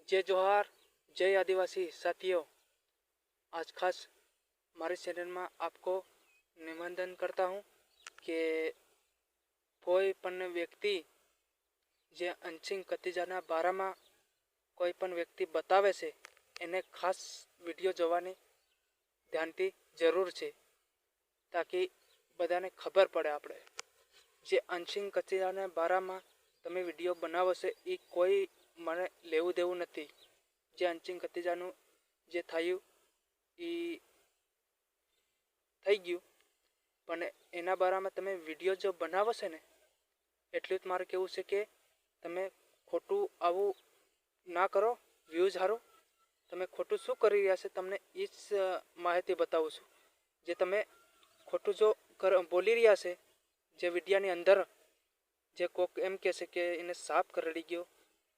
जय जोहार, जय आदिवासी साथियों। आज खास हमारे चैनल में आपको निवेदन करता हूँ कि कोई पण व्यक्ति जे अंशिंग कतिजाना बारा में कोई पण व्यक्ति बतावे से एने खास वीडियो जोवानी ध्यानथी जरूर छे, ताकि बधाने खबर पड़े। आपणे जे अंशिंग कतिजाना बारा में तमे वीडियो बनावो छे ई कोई मने लेवू देवू नथी। जे अंशिंग कतिजानु जे थयुं ई थई गयुं, पण एना बारा में तमे वीडियो जो बनावो छे ने एटलुं ज मारे केवुं छे के तमे खोटुं आवुं ना करो। व्यूज हारू तमे खोटुं शुं करी रह्या छे तमने ई ज माहिती बतावुं छुं। जे तमे खोटुं जो बोली रह्या छे जे विडियानी अंदर, जे कोक एम कहे के एने साप करड़ी गयो,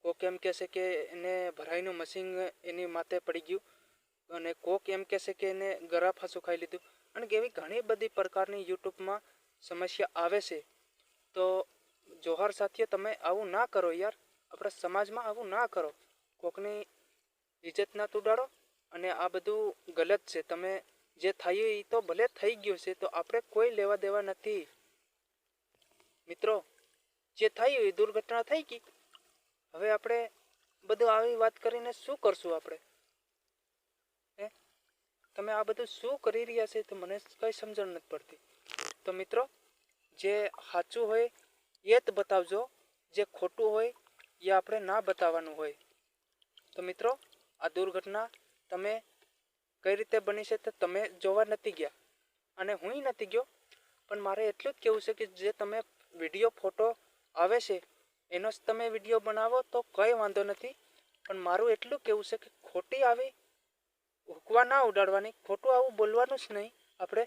कोक एम कहे के एने भराईनुं मशीन एनी माथे पड़ी गयुं, अने कोक एम कहे के एने गरा फांसुं खाई लीधुं। अने एवी घणी बधी प्रकारनी यूट्यूब में समस्या आवे छे। तो जोहार साथीओ, तमे आवुं ना करो यार। आपणा समाज में आवुं ना करो। कोकनी इज्जत ना तोड़ाड़ो। अने आ बधुं गलत छे। तमे जे थयुं ई तो भले थई गयुं छे, तो आपणे कोई लेवा देवा नथी। मित्रों, जे थयुं ई दुर्घटना थई गई। हवे आपणे बधुं आवी वात करीने शुं करशुं आपणे? तमे आ बधुं शुं करी रह्या छे तो मने कई समजण नथी पड़ती। तो मित्रों, जे साचुं होय ए ज बतावजो, जे खोटुं होय ए आपणे ना बताववानुं होय। तो मित्रों, आ दुर्घटना तमे कई रीते बनी छे तो तमे जोवा नथी गया अने हुंय नथी गयो, पण मारे एटलुं ज कहेवुं छे के जे तमे विडियो फोटो आवे छे एनो ज तमे विडियो बनावो तो कई वांधो नथी। पण मारुं एटलुं कहेवुं छे के खोटी आवी हुकवा ना उडाड़वानी, खोटुं आवुं बोलवानुं ज नहीं आपणे।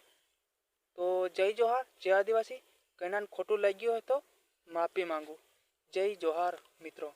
तो जय जोहार, जय आदिवासी। कईनाने खोटुं लाग्युं होय तो माफी मांगू। जय जोहार मित्रों।